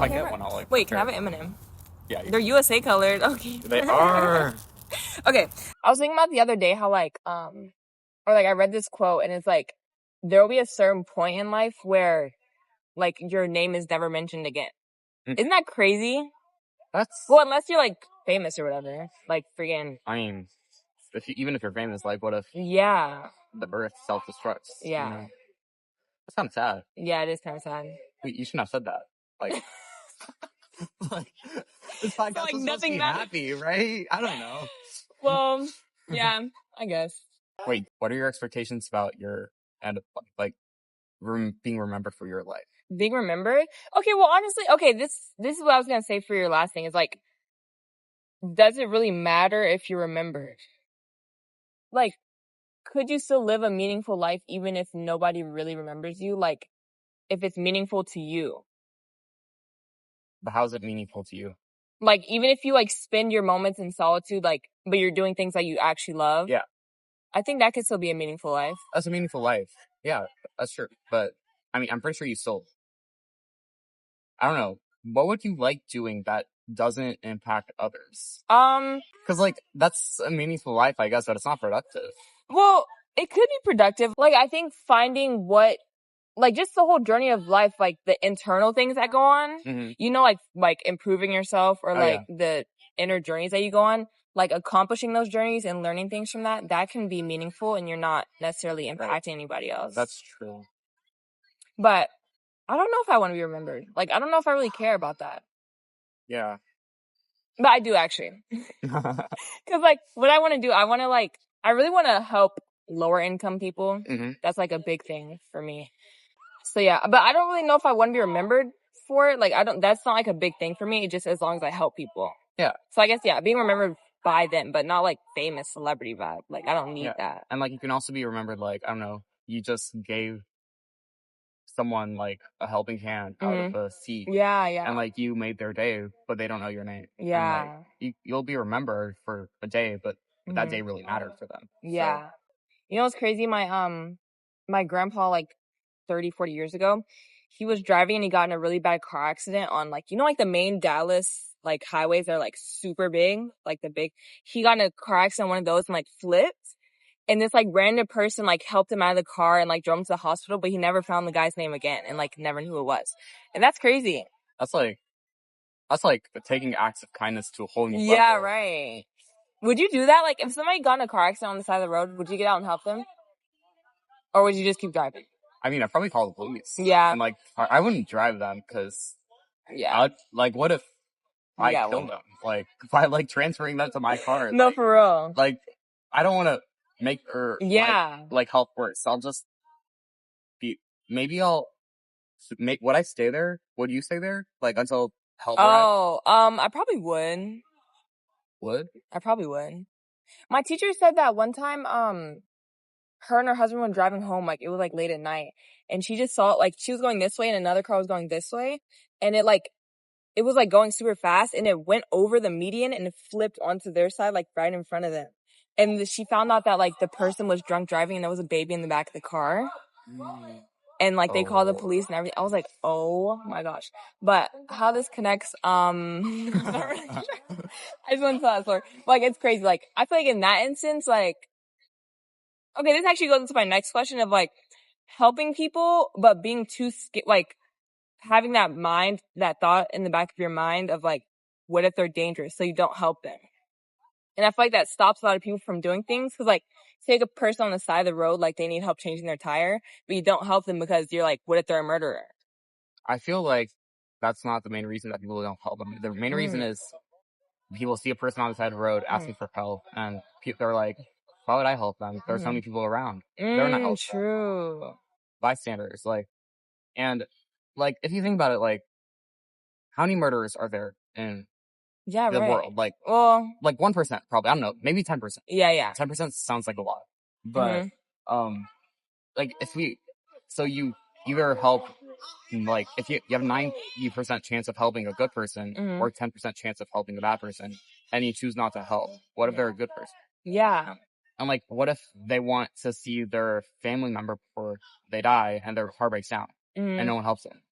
I get one, I'll like. Wait, can I have an M&M? Yeah. They're USA colored. Okay. They are. Okay. I was thinking about the other day how like or like I read this quote and it's like there will be a certain point in life where like your name is never mentioned again. Isn't that crazy? Well, unless you're like famous or whatever, like freaking. I mean, even if you're famous, like what if the Earth self-destructs? Yeah. You know? That's kind of sad. Yeah, it is kind of sad. Wait, you shouldn't have said that. Like, like this podcast like was supposed to nothing be happy, right? I don't know. Well, yeah, I guess. Wait, what are your expectations about your like being remembered for your life? Being remembered? Okay, well, honestly, okay, this is what I was gonna say for your last thing. Is like, does it really matter if you're remembered? Like, could you still live a meaningful life even if nobody really remembers you? Like, if it's meaningful to you. But how is it meaningful to you? Like, even if you like spend your moments in solitude, like, but you're doing things that you actually love. Yeah. I think that could still be a meaningful life. That's a meaningful life. Yeah, that's true. But I mean, I'm pretty sure you still. I don't know. What would you like doing that doesn't impact others? Because like that's a meaningful life, I guess, but it's not productive. Well, it could be productive. Like, I think finding what, like, just the whole journey of life, like the internal things that go on, you know, like improving yourself or the inner journeys that you go on, like accomplishing those journeys and learning things from that can be meaningful and you're not necessarily impacting anybody else. That's true. But I don't know if I want to be remembered. Like, I don't know if I really care about that. Yeah. But I do actually. Because like what I want to do, I really want to help lower income people. That's like a big thing for me. So yeah, but I don't really know if I want to be remembered for it. Like that's not like a big thing for me. Just as long as I help people. Yeah. So I guess, yeah, being remembered by them, but not like famous celebrity vibe. Like I don't need that. And like you can also be remembered like, I don't know, you just gave someone like a helping hand out of a seat. Yeah. And like you made their day, but they don't know your name. Yeah. And like you'll be remembered for a day, but that day really mattered for them. Yeah. So. You know what's crazy? My grandpa, like 30, 40 years ago, he was driving and he got in a really bad car accident on like, you know, like the main Dallas like highways that are like super big, like he got in a car accident on one of those and like flipped. And this like random person like helped him out of the car and like drove him to the hospital, but he never found the guy's name again and like never knew who it was. And that's crazy. That's like taking acts of kindness to a whole new level. Yeah, right. Would you do that? Like if somebody got in a car accident on the side of the road, would you get out and help them? Or would you just keep driving? I mean, I'd probably call the police. Yeah. And like, I wouldn't drive them because, like, what if I kill them? Like, by like transferring them to my car. No, like, for real. Like, I don't want to make her like help worse. I'll just would I stay there? Would you stay there? Like until help arrives? I probably would. Would? I probably would. My teacher said that one time, her and her husband were driving home, like, it was, like, late at night, and she just saw, like, she was going this way and another car was going this way, and it was, like, going super fast, and it went over the median and it flipped onto their side, like, right in front of them. And she found out that, like, the person was drunk driving and there was a baby in the back of the car. And, like, they called the police and everything. I was like, oh, my gosh. But how this connects, I'm not really sure. I just want to tell that story. Like, it's crazy. Like, I feel like in that instance, like, okay, this actually goes into my next question of, like, helping people, but being too scared, like, having that thought in the back of your mind of, like, what if they're dangerous, so you don't help them. And I feel like that stops a lot of people from doing things, because, like, take a person on the side of the road, like, they need help changing their tire, but you don't help them because you're like, what if they're a murderer? I feel like that's not the main reason that people don't help them. The main reason is people see a person on the side of the road asking for help, and they're like, why would I help them? There's so many people around. They're not helping. True. Bystanders, like, and, like, if you think about it, like, how many murderers are there in the world? Like, like 1%, probably. I don't know, maybe 10%. Yeah. 10% sounds like a lot. But, like, so you either help, like, if you have 90% chance of helping a good person, or 10% chance of helping a bad person, and you choose not to help, what if they're a good person? Yeah. And, like, what if they want to see their family member before they die, and their heart breaks down, and no one helps them?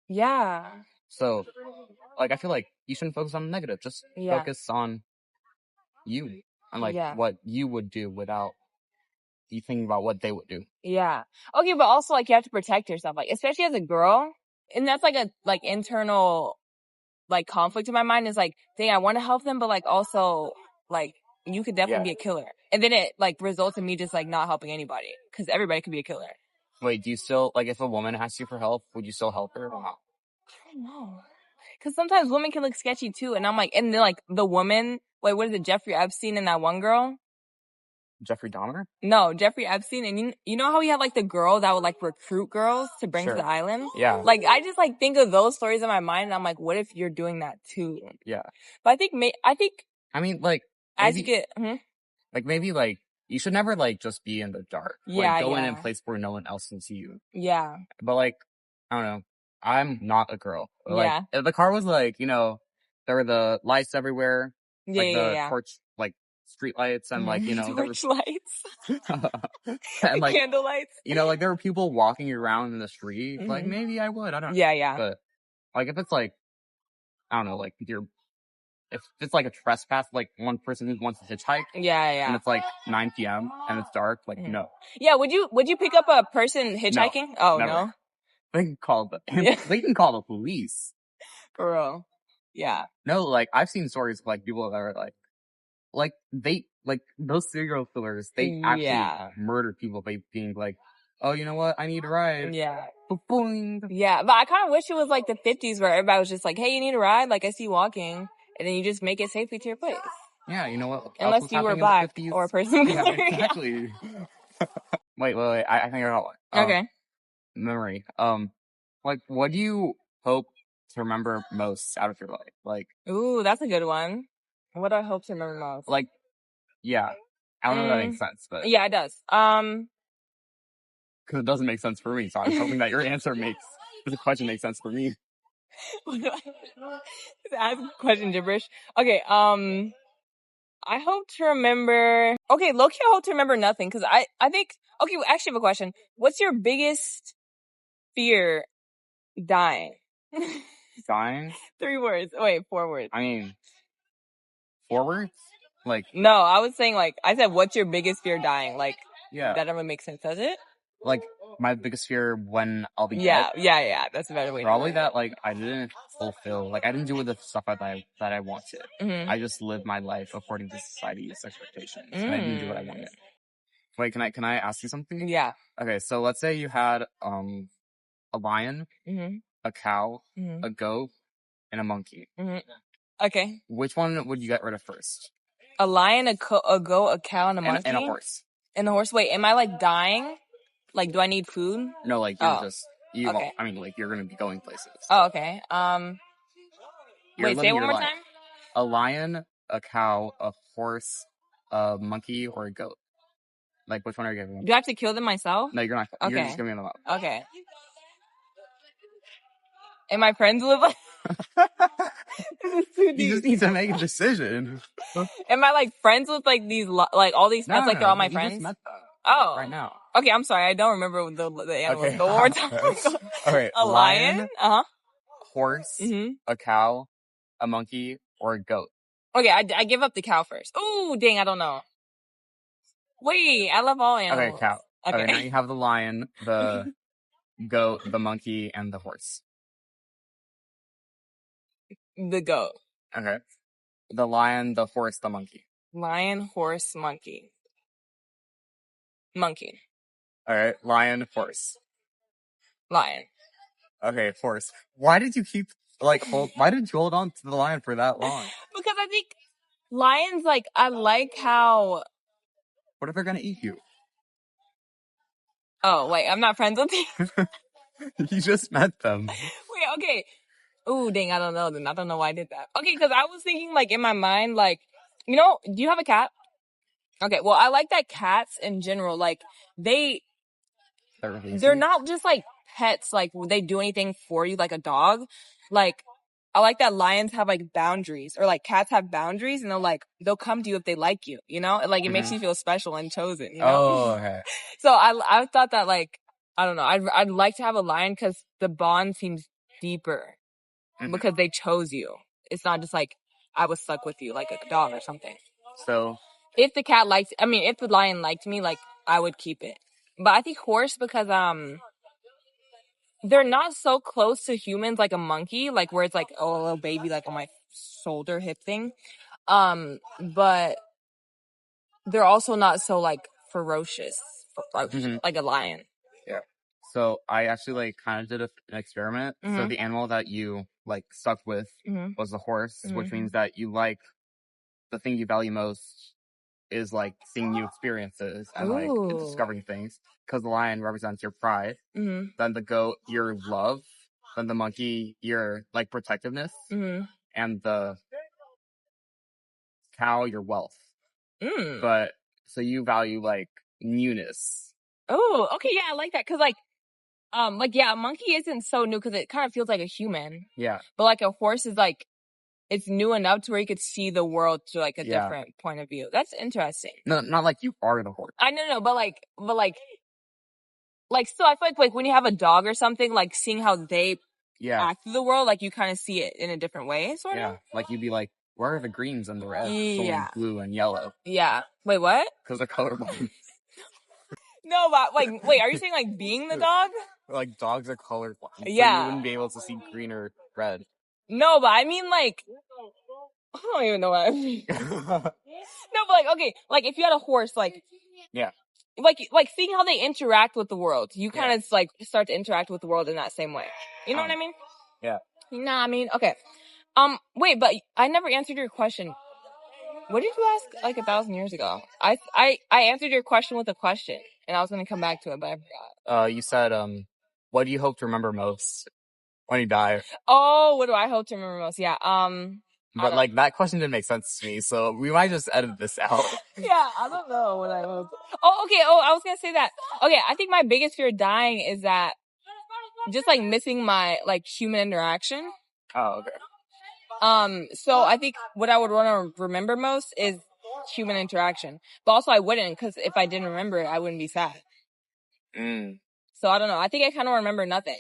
Yeah. So, like, I feel like you shouldn't focus on the negative. Just focus on you and, like, what you would do without you thinking about what they would do. Yeah. Okay, but also, like, you have to protect yourself, like, especially as a girl. And that's, like, a, like, internal, like, conflict in my mind is, like, dang, I want to help them, but, like, also, like, you could definitely be a killer. And then it, like, results in me just, like, not helping anybody. Because everybody could be a killer. Wait, do you still, like, if a woman asks you for help, would you still help her or not? I don't know. Because sometimes women can look sketchy, too. And I'm like, and then, like, the woman, wait, what is it, Jeffrey Epstein and that one girl? Jeffrey Dahmer? No, Jeffrey Epstein. And you know how he had, like, the girl that would, like, recruit girls to bring to the island? Yeah. Like, I just, like, think of those stories in my mind, and I'm like, what if you're doing that, too? Yeah. But I think, I mean, like, as you get, like, maybe, like, you should never, like, just be in the dark. Yeah, like, go in a place where no one else can see you. Yeah. But, like, I don't know. I'm not a girl. Like, Yeah. if the car was, like, you know, there were the lights everywhere. Yeah, like, the yeah. torch, like, street lights and, like, you know, torch lights. and, like, candle lights. You know, like, there were people walking around in the street. Like, maybe I would. I don't know. Yeah. But, like, if it's, like, I don't know, like, if it's, like, a trespass, like, one person who wants to hitchhike. Yeah. And it's, like, 9 p.m. and it's dark, like, no. Yeah, would you pick up a person hitchhiking? No, oh, never. no? They can call the police. For real. Yeah. No, like, I've seen stories of, like, people that are, like, those serial killers, they actually murder people by being like, oh, you know what? I need a ride. Yeah. Boing. Yeah, but I kind of wish it was like the 50s where everybody was just like, hey, you need a ride? Like, I see you walking. And then you just make it safely to your place. Yeah, you know what? Unless you were black or a person. Yeah, exactly. wait. I think I got one. Okay. Memory. Like, what do you hope to remember most out of your life? Like, ooh, that's a good one. What do I hope to remember most? Like, yeah. I don't know if that makes sense, but. Yeah, it does. Because it doesn't make sense for me, so I'm hoping that your answer the question makes sense for me. Ask question gibberish. Okay, I hope to remember. Okay, low-key, I hope to remember nothing because I think. Okay, we actually have a question. What's your biggest fear? Dying. Dying? 3 words. Wait, 4 words. I mean, 4 words? Like. No, I was saying like I said. What's your biggest fear? Dying. Like. Yeah. That doesn't make sense, does it? Like, my biggest fear when I'll be dead. Yeah. That's a better way. Probably that, like, I didn't fulfill, like, I didn't do the stuff that I wanted. Mm-hmm. I just lived my life according to society's expectations, and I didn't do what I wanted. Wait, can I ask you something? Yeah. Okay, so let's say you had a lion, a cow, a goat, and a monkey. Okay. Which one would you get rid of first? A lion, a goat, a cow, and a monkey? And a horse. And the horse. Wait, am I like dying? Like, do I need food? No, like, you're okay. I mean, like, you're gonna be going places. Oh, okay. Wait, say it one more time? A lion, a cow, a horse, a monkey, or a goat. Like, which one are you giving them? Do I have to kill them myself? No, you're not. Okay. You're just giving them up. Okay. And my friends live like... This is too deep. You just need to make a decision. Am I, like, friends with, like, these, like, all these pets? Like, they're all my friends? You just met them. Oh. Right now. Okay, I'm sorry. I don't remember the animals. Okay. Go one more time. Okay. A lion? Horse, a cow, a monkey, or a goat. Okay, I give up the cow first. Ooh, dang, I don't know. Wait, I love all animals. Okay, cow. Okay, now you have the lion, the goat, the monkey, and the horse. The goat. Okay. The lion, the horse, the monkey. Lion, horse, monkey. Monkey. Alright, lion, horse. Lion. Okay, horse. Why did you keep, why did you hold on to the lion for that long? Because I think lions, like, I like how... What if they're gonna eat you? Oh, wait, I'm not friends with you? You just met them. Wait, okay. Ooh, dang, I don't know then. I don't know why I did that. Okay, because I was thinking, like, in my mind, like, you know, do you have a cat? Okay, well, I like that cats in general, like, they're not just, like, pets, like, they do anything for you, like a dog. Like, I like that lions have, like, boundaries, or, like, cats have boundaries, and they'll come to you if they like you, you know? Like, it makes you feel special and chosen, you know? Oh, okay. So, I thought that, like, I don't know, I'd like to have a lion, because the bond seems deeper. because they chose you. It's not just like I was stuck with you like a dog or something. So if the lion liked me, like I would keep it. But I think horse because they're not so close to humans like a monkey, like where it's like, oh, a little baby like on my shoulder hip thing. But they're also not so like ferocious like a lion. Yeah. So I actually like kind of did an experiment. So the animal that you like stuck with was the horse, which means that you like the thing you value most is like seeing new experiences and like discovering things. Because the lion represents your pride. Then the goat, your love. Then the monkey, your like protectiveness. And the cow, your wealth. But so you value like newness. Oh, okay, yeah, I like that because a monkey isn't so new because it kind of feels like a human. Yeah. But like a horse is like it's new enough to where you could see the world to like a different point of view. That's interesting. No, not like you are the horse. I know, but still, I feel like when you have a dog or something, like seeing how they act through the world, like you kind of see it in a different way, sort of. Yeah, like you'd be like, where are the greens and the reds? Yeah. Only blue and yellow. Yeah. Wait, what? Because they're colorblind. No, but wait, are you saying like being the dog? Like dogs are colorblind. Yeah. So you wouldn't be able to see green or red. No, but I mean like, I don't even know what I mean. No, but like, okay, like if you had a horse, like, yeah, like seeing how they interact with the world, you kind of like start to interact with the world in that same way. You know what I mean? Yeah. Nah, I mean, okay. Wait, but I never answered your question. What did you ask like 1,000 years ago? I answered your question with a question, and I was gonna come back to it, but I forgot. You said, what do you hope to remember most when you die? Oh, what do I hope to remember most? Yeah, But like that question didn't make sense to me, so we might just edit this out. Yeah, I don't know what I hope. Oh, okay. Oh, I was gonna say that. Okay, I think my biggest fear of dying is that just like missing my like human interaction. Oh, okay. So I think what I would want to remember most is human interaction, but also I wouldn't, because if I didn't remember it, I wouldn't be sad. So I don't know. I think I kind of remember nothing.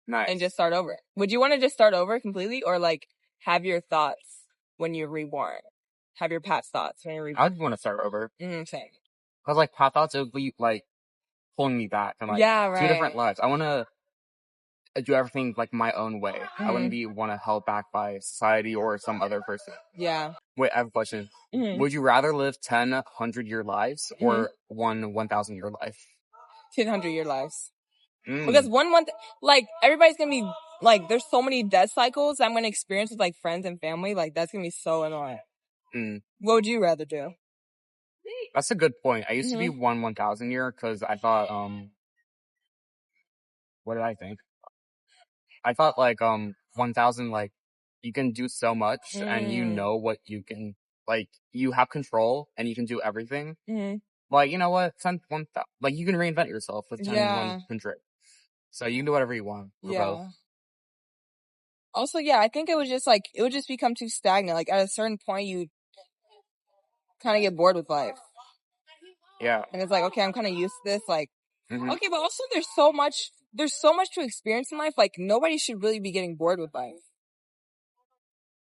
Nice. And just start over. Would you want to just start over completely, or like have your thoughts when you're reborn? Have your past thoughts when you're reborn? I'd want to start over. Same. Because like past thoughts, it would be like pulling me back and like two different lives. I want to do everything like my own way. I wouldn't want to held back by society or some other person. Yeah. Wait, I have a question. Would you rather live 10 100-year lives or 1,000-year life? 1,000-year lives. Because like everybody's gonna be like, there's so many death cycles I'm gonna experience with like friends and family. Like that's gonna be so annoying. What would you rather do? That's a good point. I used to be 1,000 year because I thought, what did I think? I thought like 1,000, like you can do so much and you know what you can, like you have control and you can do everything. Like, you know what? 1,000, like you can reinvent yourself with 100. So you can do whatever you want. Both. Also, I think it would just become too stagnant. Like at a certain point, you kind of get bored with life. Yeah. And it's like, okay, I'm kind of used to this. Like, okay, but also there's so much to experience in life. Like nobody should really be getting bored with life.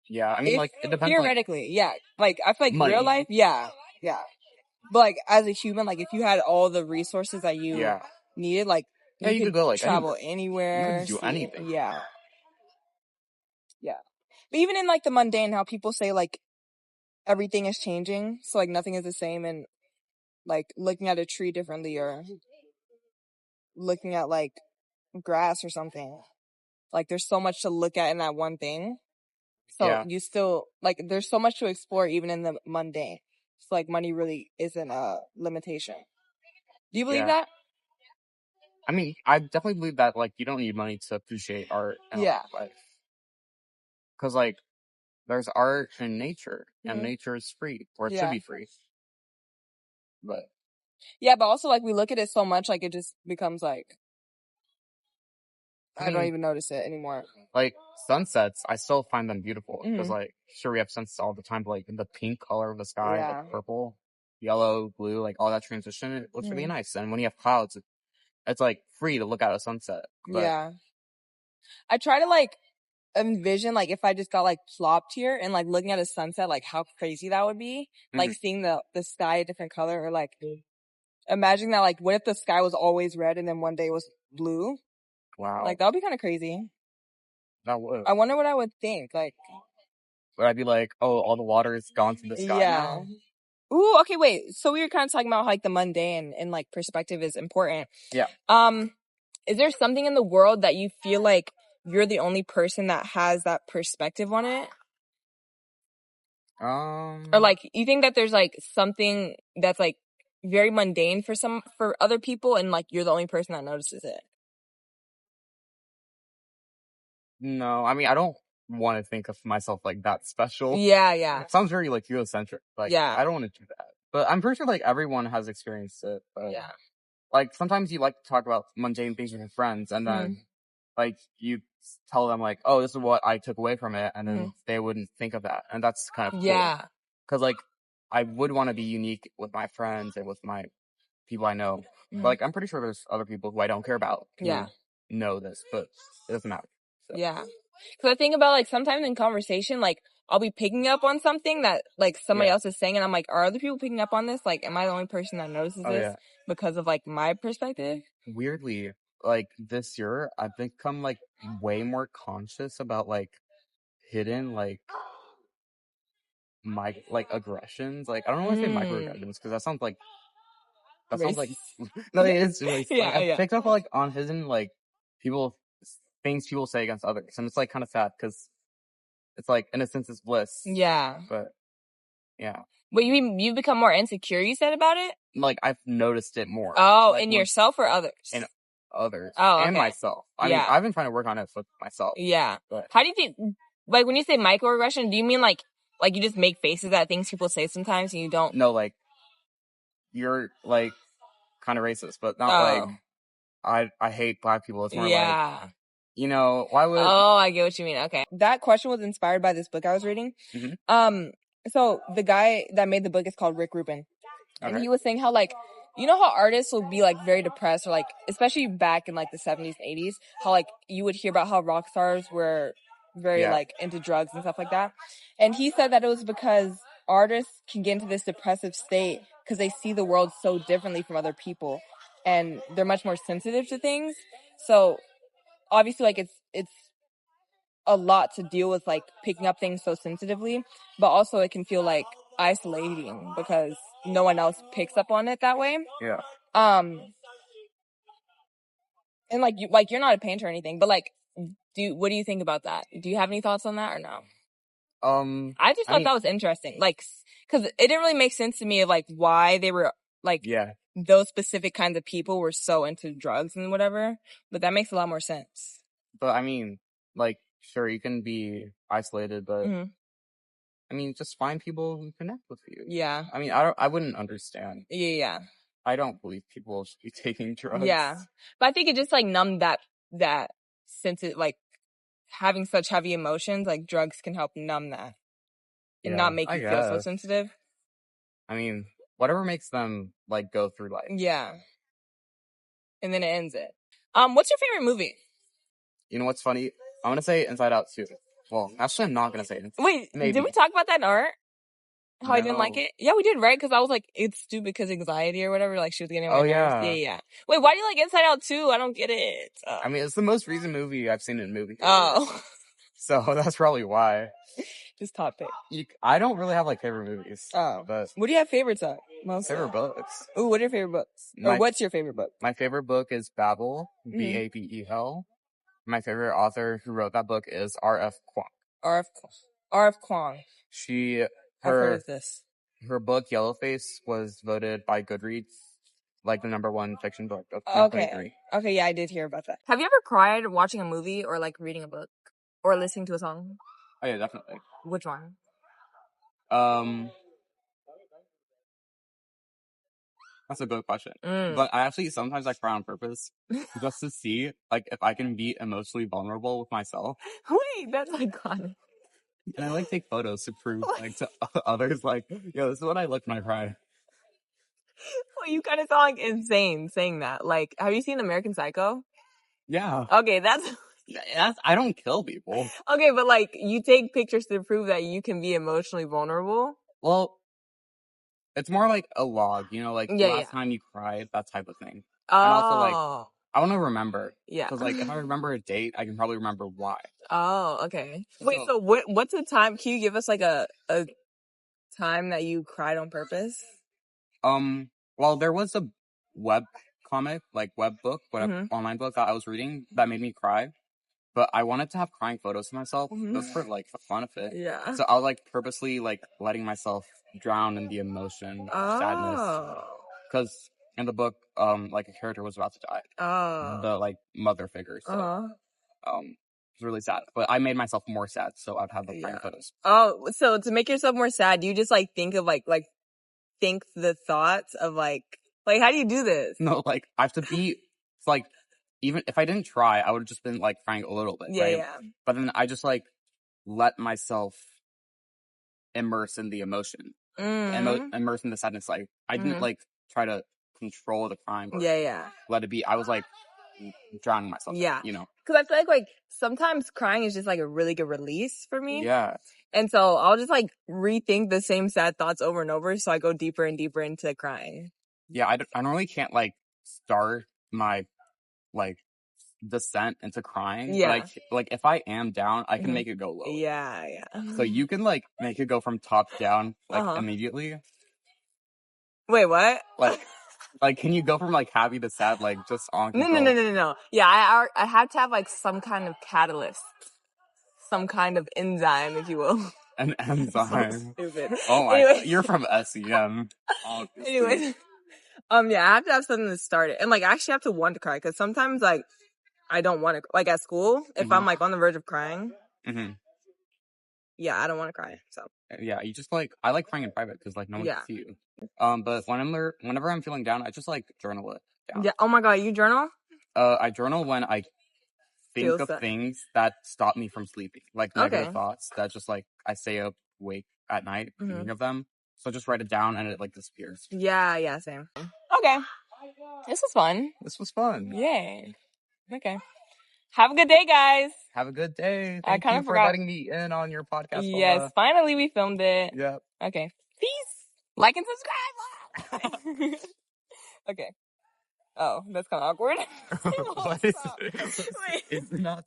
Yeah, I mean, like it depends. Theoretically, like I feel like money. Real life, yeah. But like as a human, like if you had all the resources that you needed, like you could go like travel anywhere, you could do anything. Yeah. But even in like the mundane, how people say like everything is changing, so like nothing is the same, and like looking at a tree differently or looking at like grass or something. Like there's so much to look at in that one thing. So you still like there's so much to explore even in the mundane. So like money really isn't a limitation. Do you believe that? I mean, I definitely believe that like you don't need money to appreciate art and life. Because like there's art in nature and nature is free, or it should be free. But but also like we look at it so much, like it just becomes like I don't even notice it anymore. Like sunsets, I still find them beautiful because like sure we have sunsets all the time, but like the pink color of the sky, like purple, yellow, blue, like all that transition, it looks really nice. And when you have clouds, it's like free to look at a sunset. But I try to like envision, like, if I just got, like, plopped here and, like, looking at a sunset, like, how crazy that would be. Like, seeing the sky a different color, or, like, imagining that, like, what if the sky was always red and then one day it was blue? Wow. Like, that would be kind of crazy. That would. I wonder what I would think. Like, would I be like, oh, all the water is gone from the sky now? Ooh, okay, wait. So we were kind of talking about, like, the mundane and, like, perspective is important. Yeah. Is there something in the world that you feel like you're the only person that has that perspective on it? Or, like, you think that there's, like, something that's, like, very mundane for other people, and, like, you're the only person that notices it? No, I mean, I don't want to think of myself like that special. Yeah. It sounds very, like, egocentric. Like, I don't want to do that. But I'm pretty sure, like, everyone has experienced it. But, Yeah. like, sometimes you like to talk about mundane things with your friends, and then, like, you tell them, like, oh, this is what I took away from it, and then they wouldn't think of that. And that's kind of cool. Yeah. Because, like, I would want to be unique with my friends and with my people I know. But, like, I'm pretty sure there's other people who I don't care about who know this, but it doesn't matter. So. Yeah. Because I think about, like, sometimes in conversation, like, I'll be picking up on something that, like, somebody else is saying, and I'm like, are other people picking up on this? Like, am I the only person that notices this because of, like, my perspective? Weirdly, like, this year, I've become, like, way more conscious about, like, hidden, like aggressions. Like, I don't want to say microaggressions, because that sounds like no, it is racist. Like, I picked up, like, on hidden, like, things people say against others, and it's, like, kind of sad, because it's, like, innocence is bliss. Yeah. But, yeah. Wait, you mean you've become more insecure, you said, about it? Like, I've noticed it more. Oh, like, in yourself or others? In others. Oh, okay. And myself. I mean, I've been trying to work on it with myself. Yeah. But how do you think, like, when you say microaggression, do you mean, like you just make faces at things people say sometimes and you don't? No, like, you're, like, kind of racist, but not, like, I hate black people. It's more like, you know, why would... Oh, I get what you mean. Okay. That question was inspired by this book I was reading. So the guy that made the book is called Rubin. And he was saying how, like, you know how artists will be, like, very depressed, or, like, especially back in, like, the 70s and 80s, how, like, you would hear about how rock stars were very, like, into drugs and stuff like that. And he said that it was because artists can get into this depressive state because they see the world so differently from other people, and they're much more sensitive to things. So obviously, like, it's a lot to deal with, like, picking up things so sensitively, but also it can feel, like, isolating because no one else picks up on it that way. Yeah. And, like, you're not a painter or anything, but, like, what do you think about that? Do you have any thoughts on that or no? I just thought that was interesting, like, because it didn't really make sense to me of, like, why they were, like, those specific kinds of people were so into drugs and whatever, but that makes a lot more sense. But, I mean, like, sure, you can be isolated, but, I mean, just find people who connect with you. Yeah. I mean, I wouldn't understand. Yeah. I don't believe people should be taking drugs. Yeah. But I think it just, like, numbed that sense of, like, having such heavy emotions, like, drugs can help numb that and not make you feel so sensitive. I mean, whatever makes them, like, go through life. Yeah. And then it ends it. What's your favorite movie? You know what's funny? I'm gonna say Inside Out 2. Well, actually, I'm not gonna say it. Wait, did we talk about that in art? How I didn't like it? Yeah, we did, right? Because I was like, it's stupid because anxiety or whatever. Like, she was getting on my nerves. Yeah. Wait, why do you like Inside Out 2? I don't get it. I mean, it's the most recent movie I've seen in a movie. Oh. So that's probably why. Just top pick. I don't really have, like, favorite movies. Oh. But what do you have favorites of? Mostly? Favorite books. Ooh, what are your favorite books? Or what's your favorite book? My favorite book is Babel, Babel. My favorite author who wrote that book is R.F. Kuang. R.F. Kuang. I've heard of this. Her book, Yellowface, was voted by Goodreads, like, the #1 fiction book of 2023. Okay, yeah, I did hear about that. Have you ever cried watching a movie or, like, reading a book? Or listening to a song? Oh, yeah, definitely. Which one? That's a good question. But sometimes I cry on purpose just to see, like, if I can be emotionally vulnerable with myself. Wait, that's iconic. And I, like, take photos to prove, like, to others, like, yo, this is what I look when I cry. Well, you kind of sound, like, insane saying that. Like, have you seen American Psycho? Yeah. Okay, that's I don't kill people. Okay, but like, you take pictures to prove that you can be emotionally vulnerable? Well, it's more like a log, like last time you cried, that type of thing. Oh. And also, like, I want to remember. Yeah. Because, like, if I remember a date, I can probably remember why. Oh, okay. Wait, so what's a time? Can you give us, like, a time that you cried on purpose? Well, there was a web comic, like, web book, online book that I was reading that made me cry. But I wanted to have crying photos of myself just for, like, the fun of it. Yeah. So I was, like, purposely, like, letting myself drown in the emotion, sadness. Because in the book, like, a character was about to die. The, like, mother figure. So, it's really sad. But I made myself more sad, so I'd have the crying photos. Oh, so to make yourself more sad, do you just, like, think of, like, think the thoughts of, like, how do you do this? No, like, I have to be, it's like, even if I didn't try, I would have just been, like, crying a little bit, right? Yeah. But then I just, like, let myself immerse in the emotion. Immerse in the sadness. Like, I didn't, like, try to control the crime or let it be. I was, like, drowning myself. Yeah. Because I feel like, sometimes crying is just, like, a really good release for me. Yeah. And so I'll just, like, rethink the same sad thoughts over and over, so I go deeper and deeper into crying. Yeah, I normally can't, like, start my, like, descent into crying. Yeah. But like, if I am down, I can make it go low. Yeah, yeah. So you can, like, make it go from top down, like, immediately. Wait, what? Like, can you go from, like, happy to sad, like, just on control? No. Yeah, I have to have, like, some kind of catalyst. Some kind of enzyme, if you will. An enzyme. So stupid. Oh my, anyway. You're from SEM. Anyways. Yeah, I have to have something to start it. And, like, I actually have to want to cry, because sometimes, like, I don't want to, like, at school, if I'm, like, on the verge of crying, yeah, I don't want to cry, so. Yeah, you just, like, I like crying in private, because, like, no one can see you. But whenever I'm feeling down, I just, like, journal it down. Yeah, oh my god, you journal? I journal when I think of things that stop me from sleeping. Like, negative thoughts that just, like, I stay up, awake at night, thinking of them. So I just write it down, and it, like, disappears. Yeah, same. Okay. This was fun. This was fun. Yay. Okay. Have a good day, guys. Have a good day. Thank you for letting me in on your podcast. Yes, finally we filmed it. Yep. Okay. Peace. Like and subscribe. Okay. Oh, that's kind of awkward. What is it? It's not.